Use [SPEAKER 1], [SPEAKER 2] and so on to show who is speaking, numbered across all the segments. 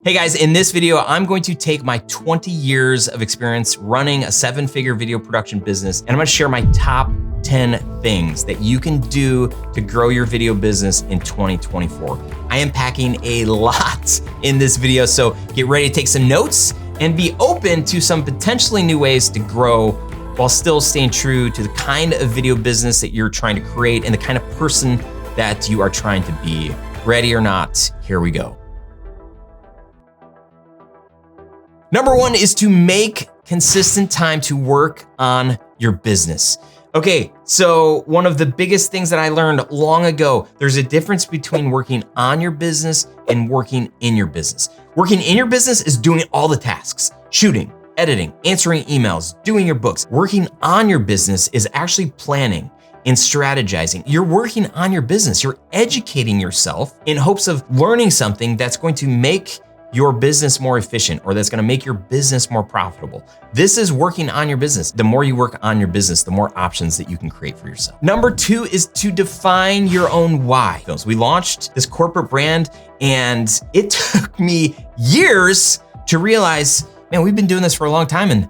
[SPEAKER 1] Hey guys, in this video, I'm going to take my 20 years of experience running a 7-figure video production business, and I'm gonna share my top 10 things that you can do to grow your video business in 2024. I am packing a lot in this video, so get ready to take some notes and be open to some potentially new ways to grow while still staying true to the kind of video business that you're trying to create and the kind of person that you are trying to be. Ready or not, here we go. Number one is to make consistent time to work on your business. Okay, so one of the biggest things that I learned long ago, there's a difference between working on your business and working in your business. Working in your business is doing all the tasks, shooting, editing, answering emails, doing your books. Working on your business is actually planning and strategizing. You're working on your business. You're educating yourself in hopes of learning something that's going to make your business more efficient or that's gonna make your business more profitable. This is working on your business. The more you work on your business, the more options that you can create for yourself. Number two is to define your own why. We launched this corporate brand and it took me years to realize, man, we've been doing this for a long time and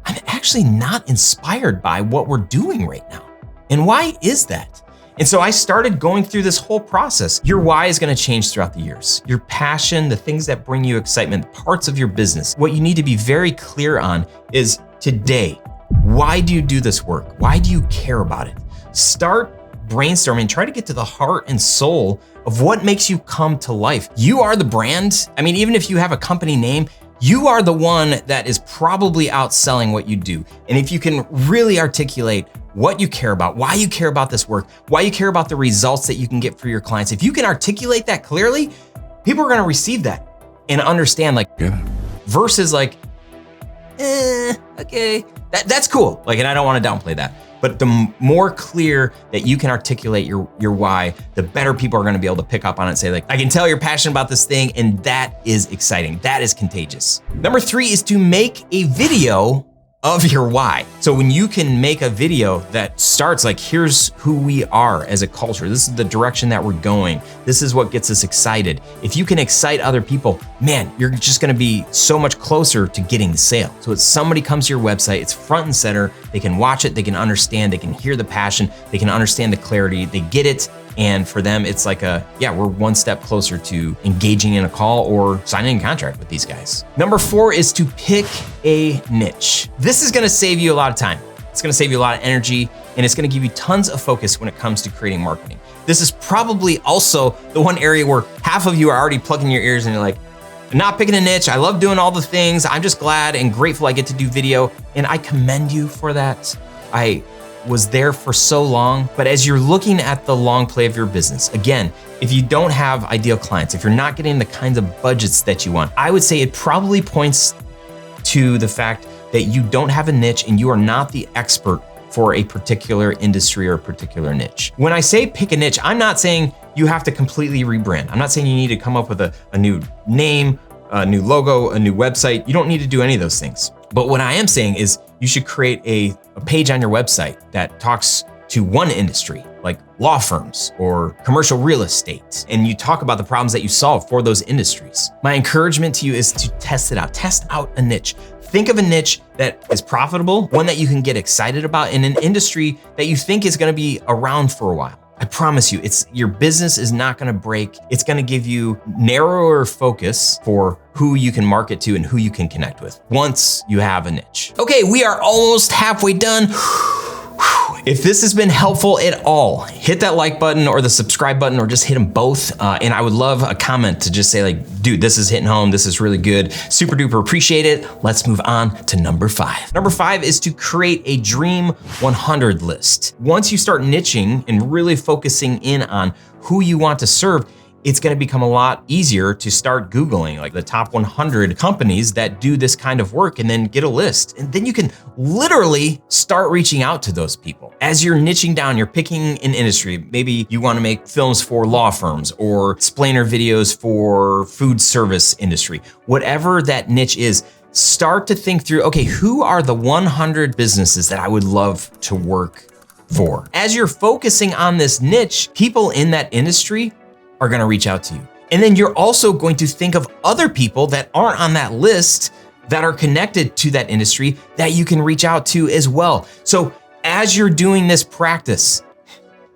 [SPEAKER 1] I'm actually not inspired by what we're doing right now. And why is that? And so I started going through this whole process. Your why is gonna change throughout the years. Your passion, the things that bring you excitement, parts of your business. What you need to be very clear on is today, why do you do this work? Why do you care about it? Start brainstorming, try to get to the heart and soul of what makes you come to life. You are the brand. I mean, even if you have a company name, you are the one that is probably outselling what you do. And if you can really articulate what you care about, why you care about this work, why you care about the results that you can get for your clients, if you can articulate that clearly, people are gonna receive that and understand versus okay, that's cool. And I don't wanna downplay that. But the more clear that you can articulate your why, the better people are gonna be able to pick up on it and say I can tell you're passionate about this thing, and that is exciting, that is contagious. Number three is to make a video of your why. So when you can make a video that starts here's who we are as a culture, this is the direction that we're going, this is what gets us excited. If you can excite other people, man, you're just gonna be so much closer to getting the sale. So it's somebody comes to your website, it's front and center, they can watch it, they can understand, they can hear the passion, they can understand the clarity, they get it. And for them, it's we're one step closer to engaging in a call or signing a contract with these guys. Number four is to pick a niche. This is gonna save you a lot of time. It's gonna save you a lot of energy, and it's gonna give you tons of focus when it comes to creating marketing. This is probably also the one area where half of you are already plugging your ears and you're like, I'm not picking a niche, I love doing all the things, I'm just glad and grateful I get to do video, and I commend you for that. I was there for so long, but as you're looking at the long play of your business, again, if you don't have ideal clients, if you're not getting the kinds of budgets that you want, I would say it probably points to the fact that you don't have a niche and you are not the expert for a particular industry or a particular niche. When I say pick a niche, I'm not saying you have to completely rebrand. I'm not saying you need to come up with a new name, a new logo, a new website. You don't need to do any of those things. But what I am saying is you should create a page on your website that talks to one industry, like law firms or commercial real estate, and you talk about the problems that you solve for those industries. My encouragement to you is to test it out. Test out a niche. Think of a niche that is profitable, one that you can get excited about, in an industry that you think is gonna be around for a while. I promise you, your business is not gonna break. It's gonna give you narrower focus for who you can market to and who you can connect with once you have a niche. Okay, we are almost halfway done. If this has been helpful at all, hit that like button or the subscribe button or just hit them both. And I would love a comment to just say dude, this is hitting home. This is really good. Super duper appreciate it. Let's move on to number five. Number five is to create a dream 100 list. Once you start niching and really focusing in on who you want to serve, it's gonna become a lot easier to start Googling the top 100 companies that do this kind of work and then get a list. And then you can literally start reaching out to those people. As you're niching down, you're picking an industry. Maybe you wanna make films for law firms or explainer videos for food service industry. Whatever that niche is, start to think through, okay, who are the 100 businesses that I would love to work for? As you're focusing on this niche, people in that industry are gonna reach out to you. And then you're also going to think of other people that aren't on that list that are connected to that industry that you can reach out to as well. So as you're doing this practice,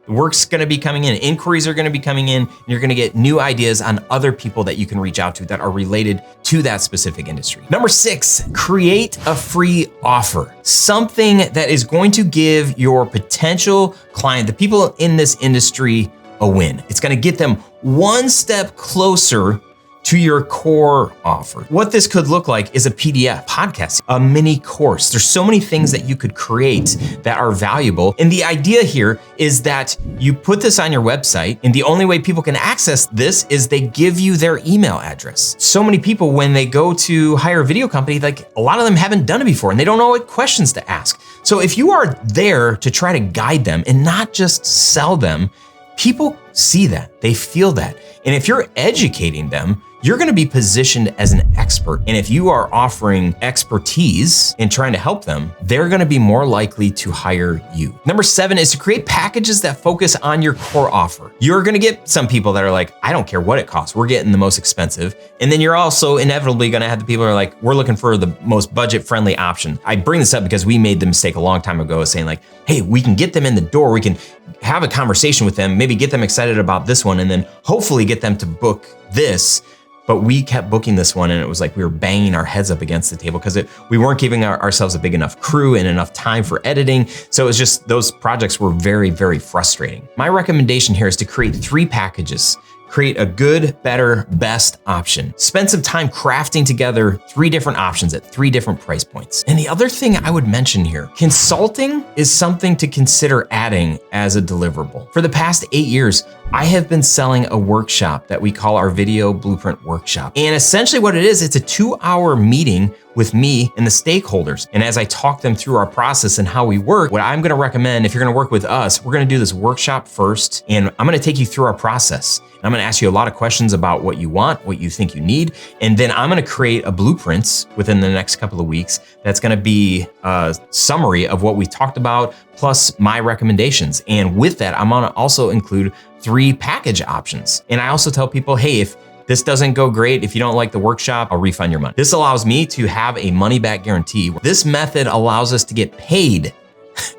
[SPEAKER 1] work's gonna be coming in, inquiries are gonna be coming in, and you're gonna get new ideas on other people that you can reach out to that are related to that specific industry. Number 6, create a free offer. Something that is going to give your potential client, the people in this industry, a win. It's gonna get them one step closer to your core offer. What this could look like is a PDF, podcast, a mini course. There's so many things that you could create that are valuable. And the idea here is that you put this on your website, and the only way people can access this is they give you their email address. So many people, when they go to hire a video company, like a lot of them haven't done it before and they don't know what questions to ask. So if you are there to try to guide them and not just sell them, people see that, they feel that. And if you're educating them, you're gonna be positioned as an expert. And if you are offering expertise and trying to help them, they're gonna be more likely to hire you. Number 7 is to create packages that focus on your core offer. You're gonna get some people that are like, I don't care what it costs, we're getting the most expensive. And then you're also inevitably gonna have the people who are like, we're looking for the most budget-friendly option. I bring this up because we made the mistake a long time ago of saying like, hey, we can get them in the door, we can have a conversation with them, maybe get them excited about this one, and then hopefully get them to book this. But we kept booking this one, and it was like we were banging our heads up against the table because we weren't giving ourselves a big enough crew and enough time for editing. So it was just, those projects were very, very frustrating. My recommendation here is to create 3 packages. Create a good, better, best option. Spend some time crafting together 3 different options at 3 different price points. And the other thing I would mention here, consulting is something to consider adding as a deliverable. For the past 8 years, I have been selling a workshop that we call our Video Blueprint Workshop. And essentially what it is, it's a 2-hour meeting with me and the stakeholders. And as I talk them through our process and how we work, what I'm gonna recommend, if you're gonna work with us, we're gonna do this workshop first, and I'm gonna take you through our process. And I'm gonna ask you a lot of questions about what you want, what you think you need, and then I'm gonna create a blueprint within the next couple of weeks that's gonna be a summary of what we talked about, plus my recommendations. And with that, I'm gonna also include 3 package options. And I also tell people, hey, if this doesn't go great, if you don't like the workshop, I'll refund your money. This allows me to have a money back guarantee. This method allows us to get paid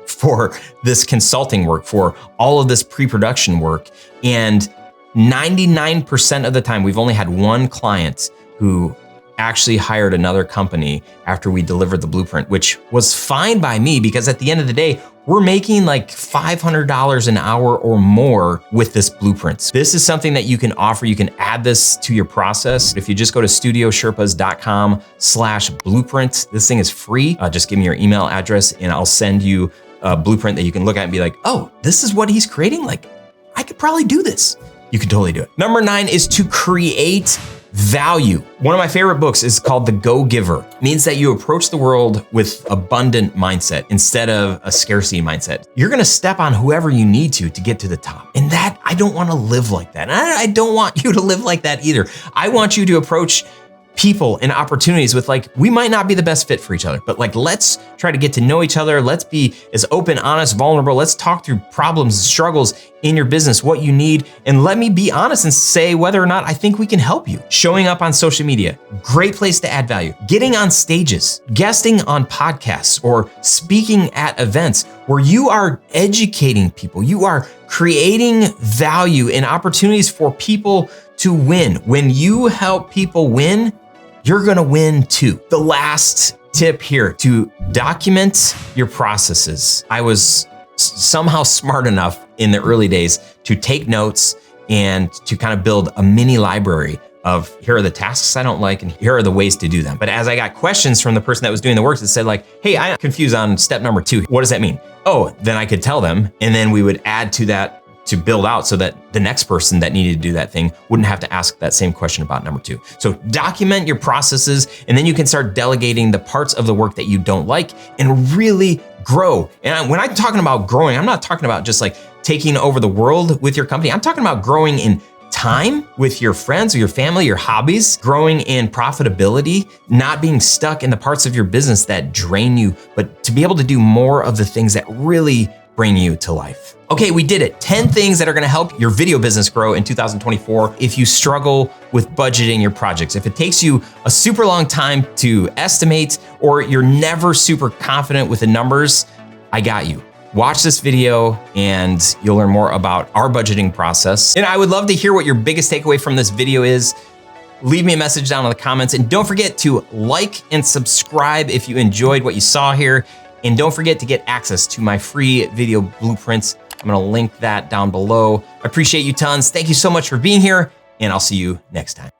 [SPEAKER 1] for this consulting work, for all of this pre-production work. And 99% of the time, we've only had one client who actually hired another company after we delivered the blueprint, which was fine by me because at the end of the day, we're making like $500 an hour or more with this blueprint. This is something that you can offer. You can add this to your process. If you just go to studiosherpas.com/blueprint, this thing is free. Just give me your email address and I'll send you a blueprint that you can look at and be like, oh, this is what he's creating? Like, I could probably do this. You can totally do it. Number 9 is to create value. One of my favorite books is called The Go-Giver. It means that you approach the world with abundant mindset instead of a scarcity mindset. You're gonna step on whoever you need to get to the top. And that, I don't wanna live like that. And I don't want you to live like that either. I want you to approach people and opportunities with like, we might not be the best fit for each other, but like, let's try to get to know each other. Let's be as open, honest, vulnerable. Let's talk through problems and struggles in your business, what you need. And let me be honest and say whether or not I think we can help you. Showing up on social media, great place to add value. Getting on stages, guesting on podcasts, or speaking at events where you are educating people. You are creating value and opportunities for people to win. When you help people win, you're gonna win too. The last tip here, to document your processes. I was somehow smart enough in the early days to take notes and to kind of build a mini library of here are the tasks I don't like and here are the ways to do them. But as I got questions from the person that was doing the work that said like, hey, I'm confused on step number 2. What does that mean? Oh, then I could tell them. And then we would add to that to build out so that the next person that needed to do that thing wouldn't have to ask that same question about number 2. So document your processes, and then you can start delegating the parts of the work that you don't like and really grow. And when I'm talking about growing, I'm not talking about just like taking over the world with your company. I'm talking about growing in time with your friends or your family, your hobbies, growing in profitability, not being stuck in the parts of your business that drain you, but to be able to do more of the things that really bring you to life. Okay, we did it. 10 things that are gonna help your video business grow in 2024 if you struggle with budgeting your projects. If it takes you a super long time to estimate, or you're never super confident with the numbers, I got you. Watch this video and you'll learn more about our budgeting process. And I would love to hear what your biggest takeaway from this video is. Leave me a message down in the comments, and don't forget to like and subscribe if you enjoyed what you saw here. And don't forget to get access to my free video blueprints. I'm gonna link that down below. I appreciate you tons. Thank you so much for being here, and I'll see you next time.